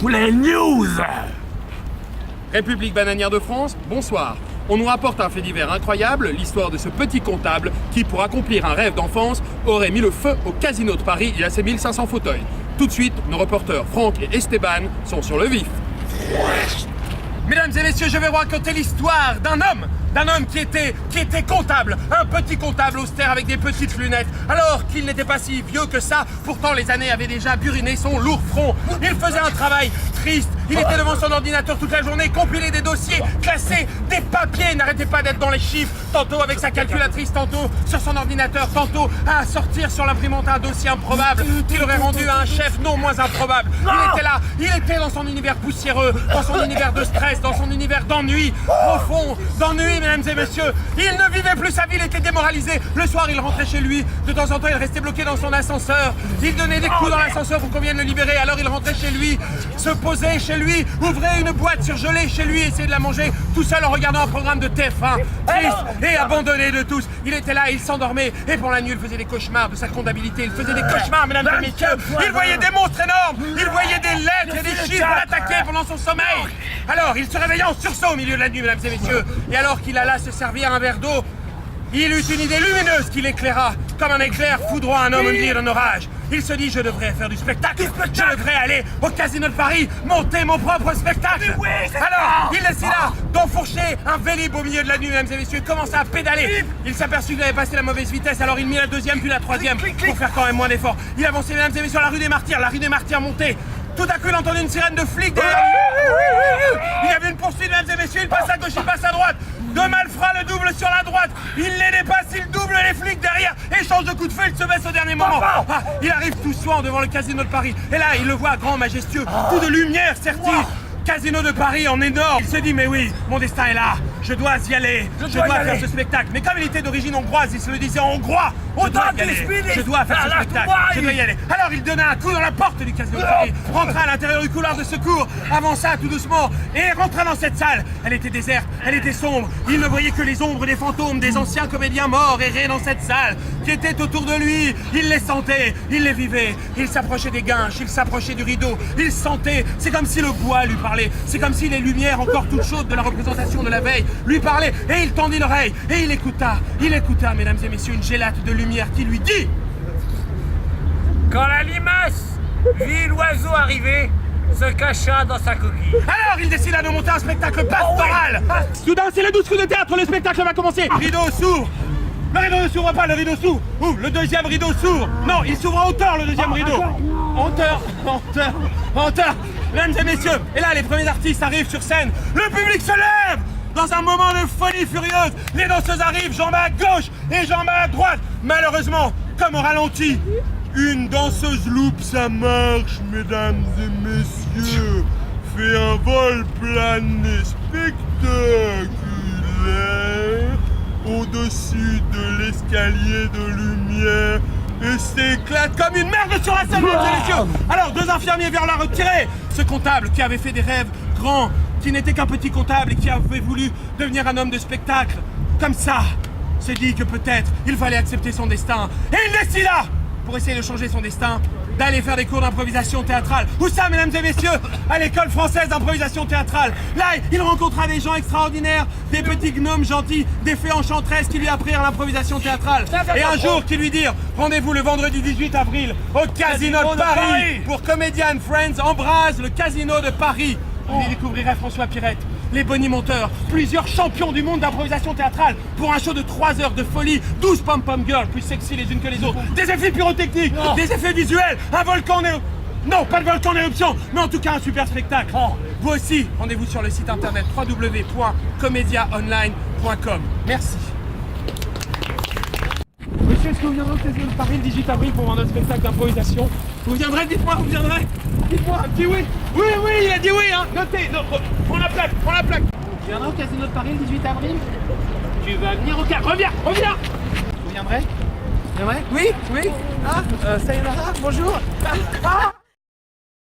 Les news. République bananière de France, bonsoir. On nous rapporte un fait divers incroyable, l'histoire de ce petit comptable qui, pour accomplir un rêve d'enfance, aurait mis le feu au casino de Paris et à ses 1500 fauteuils. Tout de suite, nos reporters Franck et Esteban sont sur le vif. Mesdames et messieurs, je vais vous raconter l'histoire d'un homme qui était comptable, un petit comptable austère avec des petites lunettes, alors qu'il n'était pas si vieux que ça, pourtant les années avaient déjà buriné son lourd front. Il faisait un travail triste, il était devant son ordinateur toute la journée, compilait des dossiers, classait des papiers, n'arrêtait pas d'être dans les chiffres, tantôt avec sa calculatrice, tantôt sur son ordinateur, tantôt à sortir sur l'imprimante un dossier improbable qu'il aurait rendu à un chef non moins improbable. Il était là, il était dans son univers poussiéreux, dans son univers de stress, dans son univers d'ennui, profond, d'ennui, mesdames et messieurs. Il ne vivait plus sa vie, il était démoralisé. Le soir, il rentrait chez lui. De temps en temps, il restait bloqué dans son ascenseur. Il donnait des coups dans l'ascenseur pour qu'on vienne le libérer. Alors, il rentrait chez lui, se posait chez lui, ouvrait une boîte surgelée chez lui, essayait de la manger tout seul en regardant un programme de TF1. Triste et abandonné de tous. Il était là, il s'endormait. Et pour la nuit, il faisait des cauchemars de sa comptabilité. Il faisait des cauchemars, mesdames et messieurs. Il voyait des monstres énormes. Il voyait des lettres et des chiffres l'attaquer pendant son sommeil. Alors, il se réveillait en sursaut au milieu de la nuit, mesdames et messieurs. Et alors qu'il alla se servir un verre d'eau, il eut une idée lumineuse qui l'éclaira, comme un éclair foudroie un homme au milieu d'un orage. Il se dit, je devrais faire du spectacle, je devrais aller au casino de Paris, monter mon propre spectacle. Alors, il décida d'enfourcher un Vélib au milieu de la nuit, mesdames et messieurs, commença à pédaler. Il s'aperçut qu'il avait passé la mauvaise vitesse, alors il mit la deuxième puis la troisième pour faire quand même moins d'efforts. Il avançait, mesdames et messieurs, la rue des Martyrs montait. Tout à coup, il entendait une sirène de flic derrière lui. Il y avait une poursuite, mesdames et messieurs, il passe à gauche, il passe à droite. De malfrats le double sur la droite. Il les dépasse, il double les flics derrière. Échange de coups de feu, il se baisse au dernier moment. Il arrive tout soin devant le casino de Paris. Et là, il le voit grand, majestueux. Coup de lumière, certif. Casino de Paris en énorme. Il se dit, mais oui, mon destin est là. Je dois y aller. Je dois faire ce spectacle. Mais comme il était d'origine hongroise, il se le disait en hongrois. Je dois y aller. Je dois faire ce spectacle. Je dois y aller. Alors il donna un coup dans la porte du casino de Paris, rentra à l'intérieur du couloir de secours, avança tout doucement et rentra dans cette salle. Elle était déserte, elle était sombre. Il ne voyait que les ombres des fantômes des anciens comédiens morts errer dans cette salle qui était autour de lui. Il les sentait, il les vivait. Il s'approchait des guinches, il s'approchait du rideau. Il sentait. C'est comme si le bois lui parlait. C'est comme si les lumières encore toutes chaudes de la représentation de la veille lui parlaient. Et il tendit l'oreille et il écouta, mesdames et messieurs, une gélate de lumière qui lui dit: quand la limace vit l'oiseau arriver, se cacha dans sa coquille. Alors il décida de monter un spectacle pastoral. Soudain, c'est le 12 coups de théâtre, le spectacle va commencer. Rideau s'ouvre. Le rideau ne s'ouvre pas, le rideau s'ouvre. Ouvre, le deuxième rideau s'ouvre. Non, il s'ouvre en hauteur, le deuxième rideau. En hauteur. Mesdames et messieurs, et là les premiers artistes arrivent sur scène. Le public se lève. Dans un moment de folie furieuse, les danseuses arrivent, jambes à gauche et jambes à droite. Malheureusement, comme au ralenti, une danseuse loupe sa marche, mesdames et messieurs, fait un vol plané spectaculaire au-dessus de l'escalier de lumière et s'éclate comme une merde sur la scène, mesdames et messieurs. Alors, deux infirmiers viennent la retirer. Ce comptable qui avait fait des rêves grands, qui n'était qu'un petit comptable et qui avait voulu devenir un homme de spectacle, comme ça, s'est dit que peut-être il fallait accepter son destin. Et il décida, pour essayer de changer son destin, d'aller faire des cours d'improvisation théâtrale. Où ça, mesdames et messieurs? À l'école française d'improvisation théâtrale. Là, il rencontra des gens extraordinaires, des petits gnomes gentils, des fées enchanteresses qui lui apprirent l'improvisation théâtrale. Et un jour, qui lui dirent, rendez-vous le vendredi 18 avril au Casino de Paris pour Comedian Friends embrase le Casino de Paris. On y découvrirait François Pirette, les bonimenteurs, plusieurs champions du monde d'improvisation théâtrale pour un show de 3 heures de folie, 12 pom-pom girls plus sexy les unes que les autres, des effets pyrotechniques, des effets visuels, un volcan Non, pas de volcan d'éruption, mais en tout cas un super spectacle. Vous aussi, rendez-vous sur le site internet www.comediaonline.com. Merci. Monsieur, est-ce que vous viendrez au Casino de Paris le 18 avril pour voir notre spectacle d'improvisation? Vous viendrez, dites-moi, vous viendrez? Dites-moi, un petit oui. Oui, il a dit oui, hein. Notez, prends la plaque. Tu viendras au Casino de Paris le 18 avril? Tu vas venir au cas. Reviens. Vous viendrez? Oui. Ah, sayonara, bonjour. Ah.